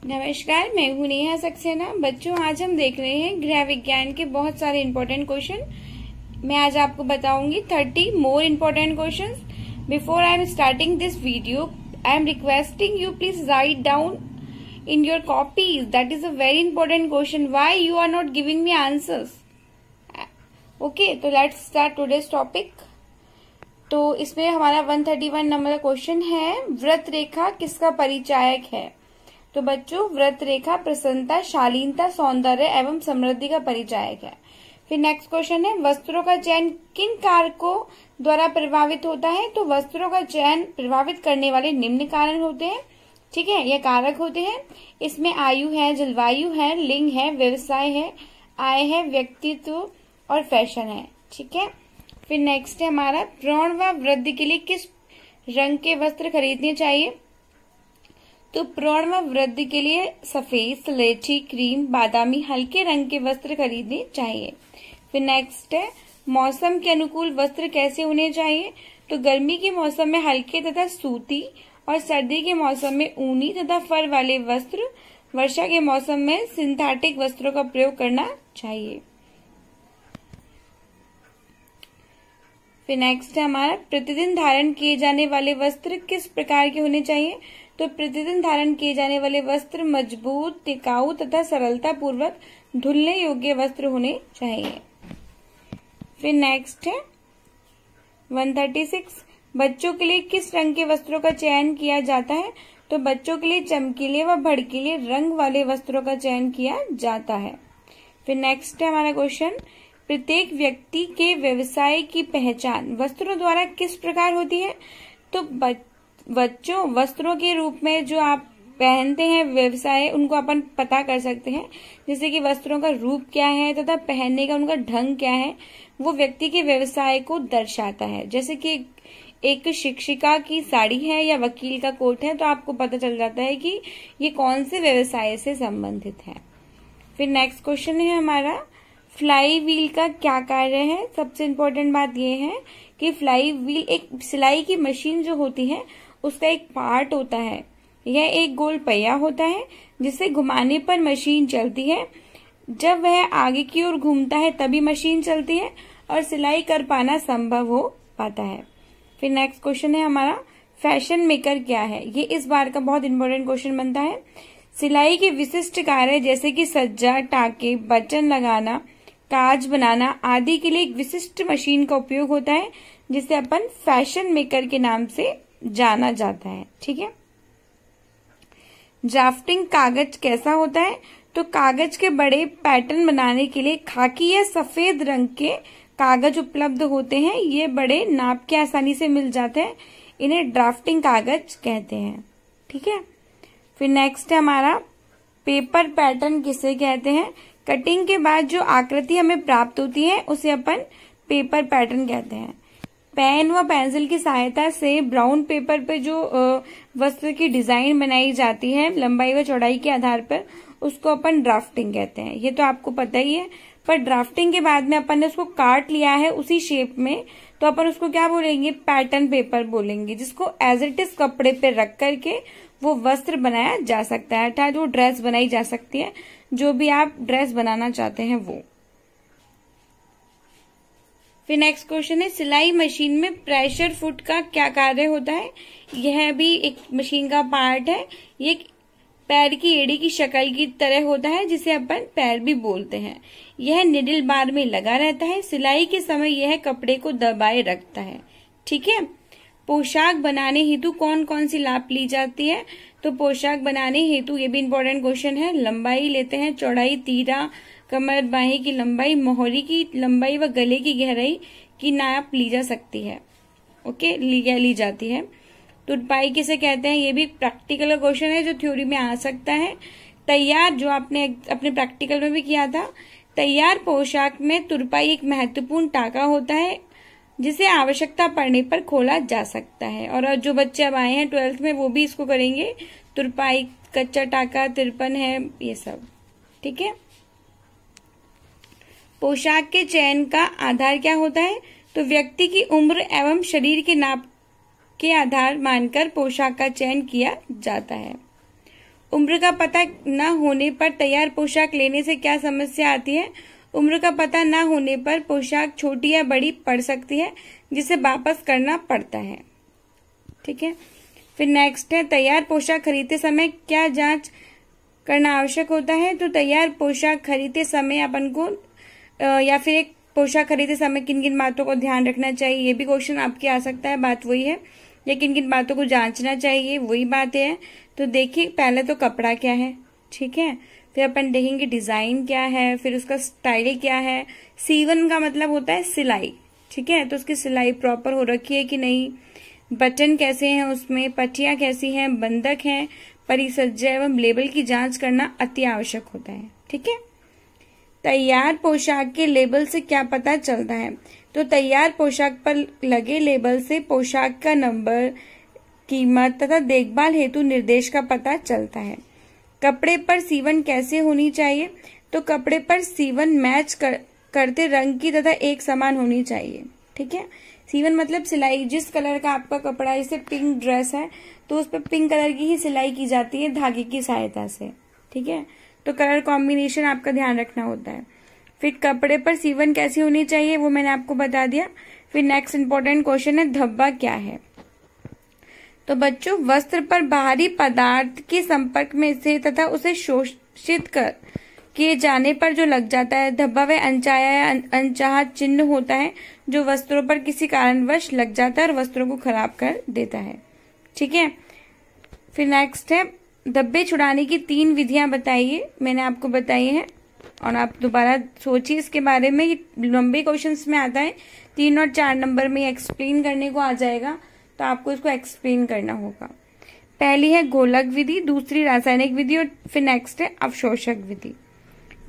नमस्कार, मैं हूँ नेहा सक्सेना। बच्चों, आज हम देख रहे हैं गृह विज्ञान के बहुत सारे इम्पोर्टेंट क्वेश्चन। मैं आज आपको बताऊंगी 30 more important questions. Before I am starting this video, I am requesting you please write down in your copies that is a very important question. Why you are not giving me answers? Okay, तो let's start today's topic. तो इसमें हमारा 131 number का question है, व्रत रेखा किसका परिचायक है? तो बच्चों, व्रत रेखा प्रसन्नता, शालीनता, सौंदर्य एवं समृद्धि का परिचायक है। फिर नेक्स्ट क्वेश्चन है, वस्त्रों का चयन किन कारकों द्वारा प्रभावित होता है? तो वस्त्रों का चयन प्रभावित करने वाले निम्न कारण होते हैं। ठीक है, ये कारक होते हैं। इसमें आयु है, जलवायु है, लिंग है, व्यवसाय है, आय है, व्यक्तित्व और फैशन है। ठीक है, फिर नेक्स्ट है हमारा, प्रौढ़ व वृद्धि के लिए किस रंग के वस्त्र खरीदने चाहिए? तो प्रौढ़ व वृद्धि के लिए सफेद, सलेटी, क्रीम, बादामी, हल्के रंग के वस्त्र खरीदने चाहिए। फिर नेक्स्ट है, मौसम के अनुकूल वस्त्र कैसे होने चाहिए? तो गर्मी के मौसम में हल्के तथा सूती और सर्दी के मौसम में ऊनी तथा फर वाले वस्त्र, वर्षा के मौसम में सिंथेटिक वस्त्रों का प्रयोग करना चाहिए। फिर नेक्स्ट है हमारा, प्रतिदिन धारण किए जाने वाले वस्त्र किस प्रकार के होने चाहिए? तो प्रतिदिन धारण किए जाने वाले वस्त्र मजबूत, टिकाऊ तथा सरलता पूर्वक धुलने योग्य वस्त्र होने चाहिए। फिर नेक्स्ट है 136, बच्चों के लिए किस रंग के वस्त्रों का चयन किया जाता है? तो बच्चों के लिए चमकीले व भड़कीले रंग वाले वस्त्रों का चयन किया जाता है। फिर नेक्स्ट है हमारा क्वेश्चन, प्रत्येक व्यक्ति के व्यवसाय की पहचान वस्त्रों द्वारा किस प्रकार होती है? तो बच्चों, वस्त्रों के रूप में जो आप पहनते हैं व्यवसाय, उनको अपन पता कर सकते हैं, जैसे कि वस्त्रों का रूप क्या है तथा पहनने का उनका ढंग क्या है, वो व्यक्ति के व्यवसाय को दर्शाता है। जैसे कि एक शिक्षिका की साड़ी है या वकील का कोट है, तो आपको पता चल जाता है कि ये कौन से व्यवसाय से संबंधित है। फिर नेक्स्ट क्वेश्चन है हमारा, फ्लाई व्हील का क्या कार्य है? सबसे इम्पोर्टेंट बात यह है कि फ्लाई व्हील एक सिलाई की मशीन जो होती है उसका एक पार्ट होता है। यह एक गोल पहिया होता है जिसे घुमाने पर मशीन चलती है। जब वह आगे की ओर घूमता है तभी मशीन चलती है और सिलाई कर पाना संभव हो पाता है। फिर नेक्स्ट क्वेश्चन है हमारा, फैशन मेकर क्या है? ये इस बार का बहुत इंपॉर्टेंट क्वेश्चन बनता है। सिलाई के विशिष्ट कार्य जैसे कि सज्जा, टाके, बटन लगाना, काज बनाना आदि के लिए एक विशिष्ट मशीन का उपयोग होता है जिसे अपन फैशन मेकर के नाम से जाना जाता है। ठीक है, ड्राफ्टिंग कागज कैसा होता है? तो कागज के बड़े पैटर्न बनाने के लिए खाकी या सफेद रंग के कागज उपलब्ध होते हैं। ये बड़े नाप के आसानी से मिल जाते हैं, इन्हें ड्राफ्टिंग कागज कहते हैं। ठीक है, फिर नेक्स्ट है हमारा, पेपर पैटर्न किसे कहते हैं? कटिंग के बाद जो आकृति हमें प्राप्त होती है उसे अपन पेपर पैटर्न कहते हैं। पेन व पेंसिल की सहायता से ब्राउन पेपर पे जो वस्त्र की डिजाइन बनाई जाती है लंबाई व चौड़ाई के आधार पर, उसको अपन ड्राफ्टिंग कहते हैं। ये तो आपको पता ही है। पर ड्राफ्टिंग के बाद में अपन ने उसको काट लिया है उसी शेप में, तो अपन उसको क्या बोलेंगे? पैटर्न पेपर बोलेंगे, जिसको एज इट इज कपड़े पे रख करके वो वस्त्र बनाया जा सकता है, अर्थात वो ड्रेस बनाई जा सकती है, जो भी आप ड्रेस बनाना चाहते हैं वो। फिर नेक्स्ट क्वेश्चन है, सिलाई मशीन में प्रेशर फुट का क्या कार्य होता है? यह भी एक मशीन का पार्ट है। ये पैर की एड़ी की शक्ल की तरह होता है जिसे अपन पैर भी बोलते हैं। यह निडल बार में लगा रहता है। सिलाई के समय यह कपड़े को दबाए रखता है। ठीक है, पोशाक बनाने हेतु कौन कौन सी नाप ली जाती है? तो पोशाक बनाने हेतु, ये भी इम्पोर्टेंट क्वेश्चन है, लंबाई लेते हैं, चौड़ाई, तीरा, कमर, बाहीं की लंबाई, मोहरी की लंबाई व गले की गहराई की नाप ली जा सकती है। ओके, ली जाती है। तुरपाई किसे कहते हैं? ये भी प्रैक्टिकल क्वेश्चन है जो थ्योरी में आ सकता है। तैयार, जो आपने अपने प्रैक्टिकल में भी किया था, तैयार पोशाक में तुरपाई एक महत्वपूर्ण टाका होता है जिसे आवश्यकता पड़ने पर खोला जा सकता है। और जो बच्चे अब आए हैं 12th में वो भी इसको करेंगे। तुरपाई, कच्चा टाका, तिरपन है, ये सब। ठीक है, पोशाक के चयन का आधार क्या होता है? तो व्यक्ति की उम्र एवं शरीर के नाप के आधार मानकर पोशाक का चयन किया जाता है। उम्र का पता न होने पर तैयार पोशाक लेने से क्या समस्या आती है? उम्र का पता न होने पर पोशाक छोटी या बड़ी पड़ सकती है, जिसे वापस करना पड़ता है। ठीक है। फिर नेक्स्ट है, तैयार पोशाक खरीदते समय क्या जांच करना आवश्यक होता है? तो तैयार पोशाक खरीदते समय अपन को या फिर एक पोशाक खरीदते समय किन किन बातों को ध्यान रखना चाहिए, ये भी क्वेश्चन आपके आ सकता है। बात वही है, या किन किन बातों को जांचना चाहिए, वही बातें हैं। तो देखिए, पहले तो कपड़ा क्या है, ठीक है, फिर अपन देखेंगे डिजाइन क्या है, फिर उसका स्टाइल क्या है। सीवन का मतलब होता है सिलाई, ठीक है, तो उसकी सिलाई प्रॉपर हो रखी है कि नहीं, बटन कैसे हैं उसमें, पट्टियां कैसी हैं, बंधक हैं, परिसज्जा एवं लेबल की जांच करना अति आवश्यक होता है। ठीक है। तैयार पोशाक के लेबल से क्या पता चलता है? तो तैयार पोशाक पर लगे लेबल से पोशाक का नंबर, कीमत तथा देखभाल हेतु निर्देश का पता चलता है। कपड़े पर सीवन कैसे होनी चाहिए? तो कपड़े पर सीवन मैच करते रंग की तथा एक समान होनी चाहिए। ठीक है। सीवन मतलब सिलाई, जिस कलर का आपका कपड़ा है, जैसे पिंक ड्रेस है तो उस पर पिंक कलर की ही सिलाई की जाती है धागे की सहायता से। ठीक है। तो कलर कॉम्बिनेशन आपका ध्यान रखना होता है। फिर कपड़े पर सीवन कैसी होनी चाहिए वो मैंने आपको बता दिया। फिर नेक्स्ट इंपॉर्टेंट क्वेश्चन है, धब्बा क्या है? तो बच्चों, वस्त्र पर बाहरी पदार्थ के संपर्क में से तथा उसे शोषित किए जाने पर जो लग जाता है, धब्बा वह अनचाहा या अनचाहा चिन्ह होता है जो वस्त्रों पर किसी कारणवश लग जाता है और वस्त्रों को खराब कर देता है। ठीक है। फिर नेक्स्ट है, धब्बे छुड़ाने की 3 विधियां बताइए। मैंने आपको बताई है और आप दोबारा सोचिए इसके बारे में। ये लंबे क्वेश्चंस में आता है, 3 और 4 नंबर में एक्सप्लेन करने को आ जाएगा, तो आपको इसको एक्सप्लेन करना होगा। पहली है गोलक विधि, दूसरी रासायनिक विधि और फिर नेक्स्ट है अवशोषक विधि।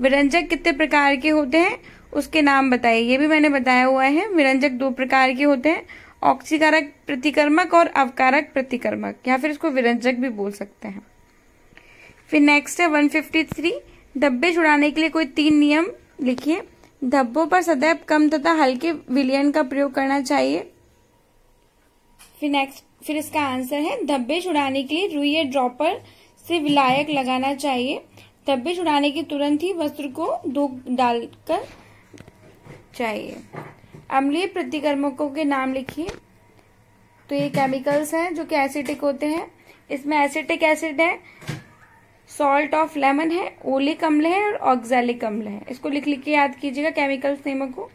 विरंजक कितने प्रकार के होते हैं उसके नाम बताइए। ये भी मैंने बताया हुआ है। विरंजक 2 प्रकार के होते हैं, ऑक्सीकारक प्रतिकर्मक और अवकारक प्रतिकर्मक, या फिर इसको विरंजक भी बोल सकते हैं। फिर नेक्स्ट है 153, धब्बे छुड़ाने के लिए कोई 3 नियम लिखिए। धब्बों पर सदैव कम तथा हल्के विलयन का प्रयोग करना चाहिए। फिर इसका आंसर है, धब्बे छुड़ाने के लिए रुई या ड्रॉपर से विलायक लगाना चाहिए। धब्बे छुड़ाने के तुरंत ही वस्त्र को धो डालकर चाहिए। अम्लीय प्रतिकर्मकों के नाम लिखिए। तो ये केमिकल्स हैं जो कि एसिटिक होते हैं। इसमें एसिटिक एसिड है, सॉल्ट ऑफ लेमन है, ओलिक अम्ल है और ऑक्सैलिक अम्ल है। इसको लिख के याद कीजिएगा केमिकल्स नेमों को।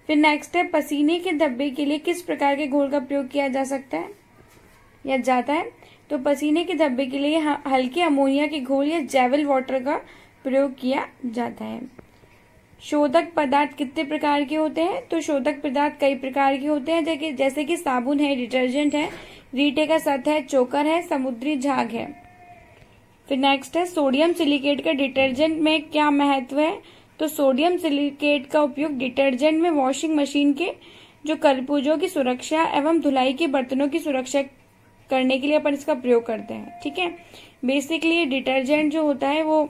फिर नेक्स्ट है, पसीने के धब्बे के लिए किस प्रकार के घोल का प्रयोग किया जा सकता है या जाता है? तो पसीने के धब्बे के लिए हल्के अमोनिया के घोल या जैवल वाटर का प्रयोग किया जाता है। शोधक पदार्थ कितने प्रकार के होते हैं? तो शोधक पदार्थ कई प्रकार के होते हैं, जैसे कि साबुन है, डिटर्जेंट है, रीठे का सत है, चोकर है, समुद्री झाग है। फिर नेक्स्ट है, सोडियम सिलिकेट का डिटर्जेंट में क्या महत्व है? तो सोडियम सिलिकेट का उपयोग डिटर्जेंट में वॉशिंग मशीन के जो कलपुर्जों की सुरक्षा एवं धुलाई के बर्तनों की सुरक्षा करने के लिए अपन इसका प्रयोग करते हैं। ठीक है। बेसिकली डिटर्जेंट जो होता है वो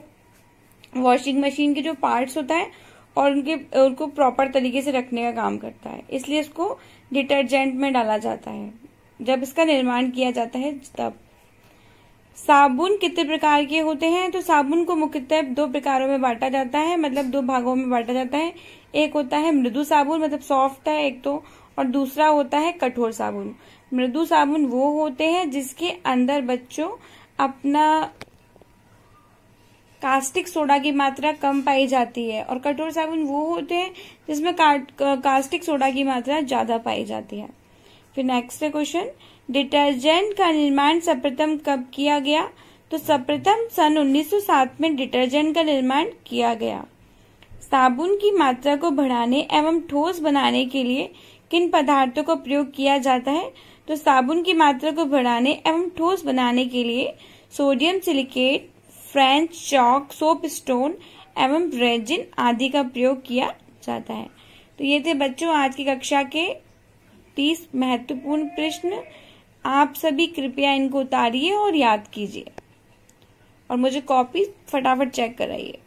वॉशिंग मशीन के जो पार्ट्स होता है और उनको प्रॉपर तरीके से रखने का काम करता है, इसलिए इसको डिटर्जेंट में डाला जाता है जब इसका निर्माण किया जाता है तब। साबुन कितने प्रकार के होते हैं? तो साबुन को मुख्यतः 2 प्रकारों में बांटा जाता है, मतलब 2 भागों में बांटा जाता है। एक होता है मृदु साबुन, मतलब सॉफ्ट है एक तो, और दूसरा होता है कठोर साबुन। मृदु साबुन वो होते हैं जिसके अंदर बच्चों अपना कास्टिक सोडा की मात्रा कम पाई जाती है, और कठोर साबुन वो होते हैं जिसमें कास्टिक सोडा की मात्रा ज्यादा पाई जाती है। फिर नेक्स्ट क्वेश्चन, डिटर्जेंट का निर्माण सर्वप्रथम कब किया गया? तो सर्वप्रथम सन 1907 में डिटर्जेंट का निर्माण किया गया। साबुन की मात्रा को बढ़ाने एवं ठोस बनाने के लिए किन पदार्थों का प्रयोग किया जाता है? तो साबुन की मात्रा को बढ़ाने एवं ठोस बनाने के लिए sodium silicate, French chalk, soap stone एवं रेजिन आदि का प्रयोग किया जाता है। तो ये थे बच्चों आज की कक्षा के 30 महत्वपूर्ण प्रश्न। आप सभी कृपया इनको उतारिए और याद कीजिए और मुझे कॉपी फटाफट चेक कराइए।